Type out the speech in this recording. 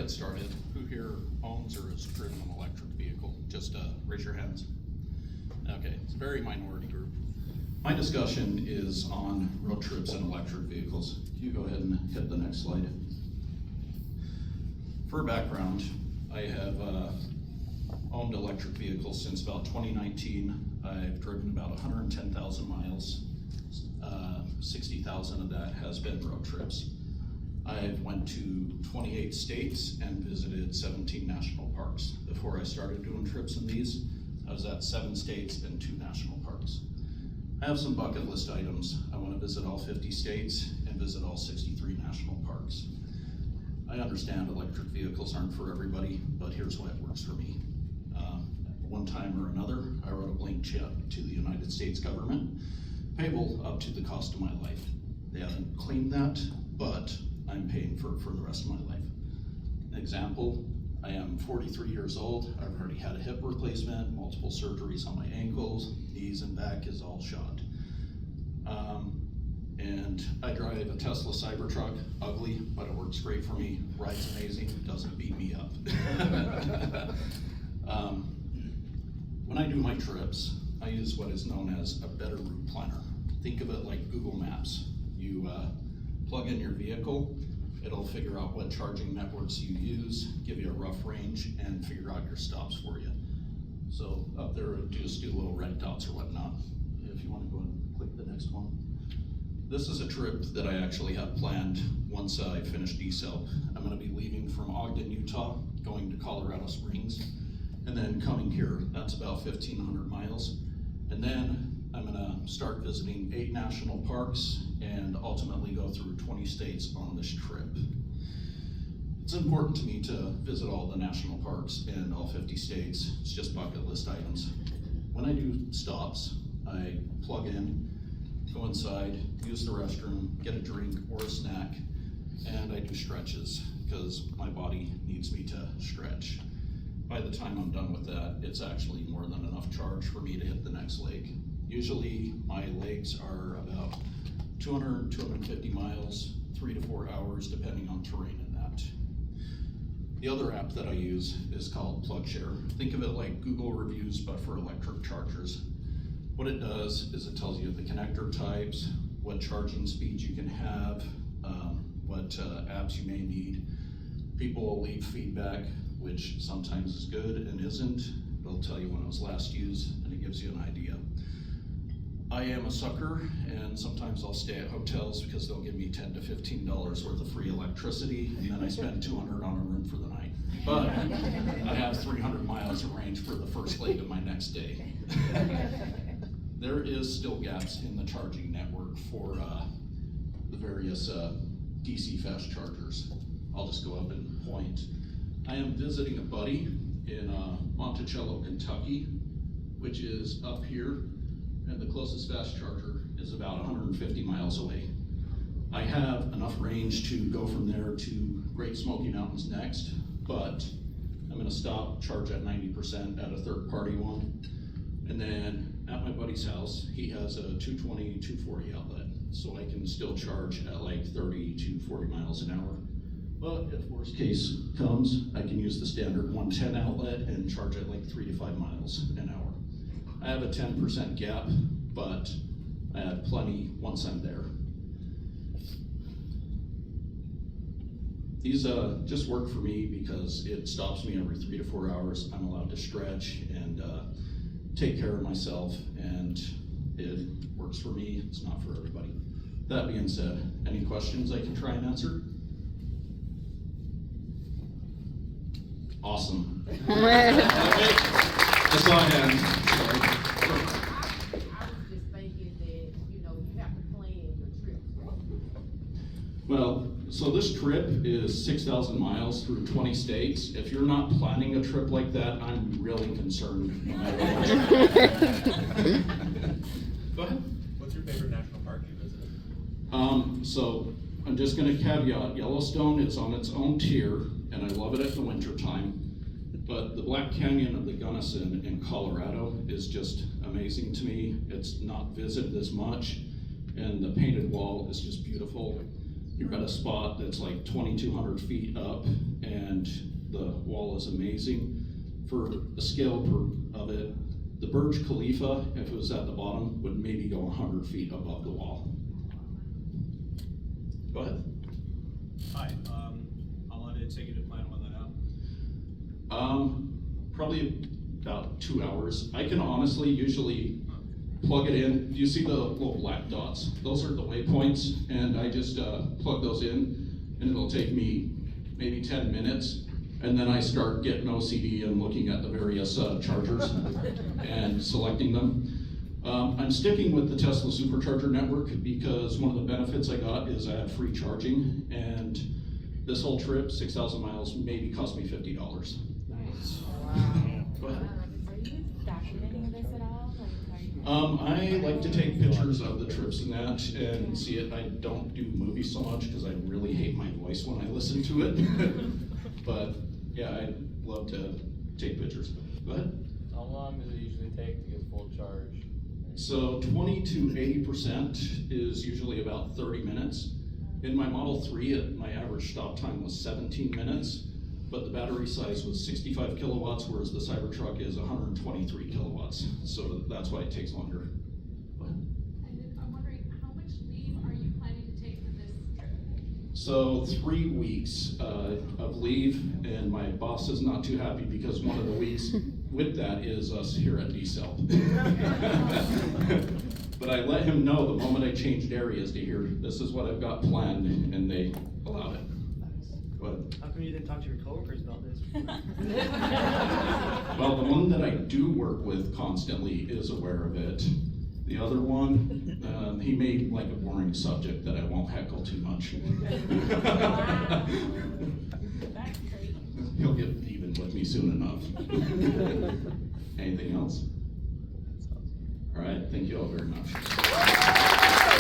get started, who here owns or has driven an electric vehicle? Just raise your hands. Okay, it's a very minority group. My discussion is on road trips and electric vehicles. Can you go ahead and hit the next slide? For background, I have owned electric vehicles since about 2019. I've driven about 110,000 miles. 60,000 of that has been road trips. I've went to 28 states and visited 17 national parks. Before I started doing trips in these, I was at 7 states and 2 national parks. I have some bucket list items. I want to visit all 50 states and visit all 63 national parks. I understand electric vehicles aren't for everybody, but here's why it works for me. One time or another, I wrote a blank check to the United States government, payable up to the cost of my life. They haven't claimed that, but I'm paying for it for the rest of my life. An example, I am 43 years old. I've already had a hip replacement, multiple surgeries on my ankles, knees and back is all shot. And I drive a Tesla Cybertruck, ugly, but it works great for me. Rides amazing, doesn't beat me up. When I do my trips, I use what is known as a better route planner. Think of it like Google Maps. You plug in your vehicle, it'll figure out what charging networks you use, give you a rough range, and figure out your stops for you. So up there, just do little red dots or whatnot. If you want to go and click the next one. This is a trip that I actually have planned once I finish decel. I'm going to be leaving from Ogden, Utah, going to Colorado Springs, and then coming here. That's about 1,500 miles. And then I'm going to start visiting 8 national parks and ultimately go through 20 states on this trip. It's important to me to visit all the national parks and all 50 states. It's just bucket list items. When I do stops, I plug in, go inside, use the restroom, get a drink or a snack, and I do stretches because my body needs me to stretch. By the time I'm done with that, it's actually more than enough charge for me to hit the next leg. Usually my legs are about 200, 250 miles, 3 to 4 hours, depending on terrain and that. The other app that I use is called PlugShare. Think of it like Google reviews, but for electric chargers. What it does is it tells you the connector types, what charging speeds you can have, what apps you may need. People will leave feedback, which sometimes is good and isn't. It'll tell you when it was last used, and it gives you an idea. I am a sucker, and sometimes I'll stay at hotels because they'll give me $10 to $15 worth of free electricity, and then I spend $200 on a room for the night. But I have 300 miles of range for the first leg of my next day. There is still gaps in the charging network for the various DC fast chargers. I'll just go up and point. I am visiting a buddy in Monticello, Kentucky, which is up here, and the closest fast charger is about 150 miles away. I have enough range to go from there to Great Smoky Mountains next, but I'm gonna stop, charge at 90% at a third-party one, and then at my buddy's house, he has a 220, 240 outlet, so I can still charge at like 30 to 40 miles an hour. But if worst case comes, I can use the standard 110 outlet and charge at like 3 to 5 miles an hour. I have a 10% gap, but I have plenty once I'm there. These just work for me because it stops me every 3 to 4 hours. I'm allowed to stretch and take care of myself, and it works for me. It's not for everybody. That being said, any questions I can try and answer? Awesome. Okay. That's all I have. I was just thinking that, you have to plan your trip. Well, so this trip is 6,000 miles through 20 states. If you're not planning a trip like that, I'm really concerned. No matter what. Go ahead. What's your favorite national park you visited? So I'm just going to caveat, Yellowstone is on its own tier, and I love it at the winter time. But the Black Canyon of the Gunnison in Colorado is just amazing to me. It's not visited as much, and the painted wall is just beautiful. You're at a spot that's like 2,200 feet up, and the wall is amazing. For the scale of it, the Burj Khalifa, if it was at the bottom, would maybe go 100 feet above the wall. Go ahead. Hi, how long did it take you to plan all that out? Probably about 2 hours. I can honestly usually plug it in. Do you see the little black dots? Those are the waypoints, and I just plug those in, and it'll take me maybe 10 minutes. And then I start getting OCD and looking at the various chargers and selecting them. I'm sticking with the Tesla Supercharger network because one of the benefits I got is I have free charging, and this whole trip, 6,000 miles, maybe cost me $50. Wow. Go ahead. Are you documenting this at all? I like to take pictures of the trips and that and see it. I don't do movies so much because I really hate my voice when I listen to it. But yeah, I love to take pictures. Go ahead. How long does it usually take to get full charge? So 20 to 80% is usually about 30 minutes. In my Model 3, my average stop time was 17 minutes, but the battery size was 65 kilowatts, whereas the Cybertruck is 123 kilowatts. So that's why it takes longer. Go ahead. And then I'm wondering, how much leave are you planning to take for this trip? So 3 weeks of leave, and my boss is not too happy because one of the weeks with that is us here at D-Cell. But I let him know the moment I changed areas to here, this is what I've got planned, and they allowed it. Go ahead. How come you didn't talk to your coworkers about this? Well, the one that I do work with constantly is aware of it. The other one, he made like a boring subject that I won't heckle too much. That's great. He'll get even with me soon enough. Anything else? All right, thank you all very much.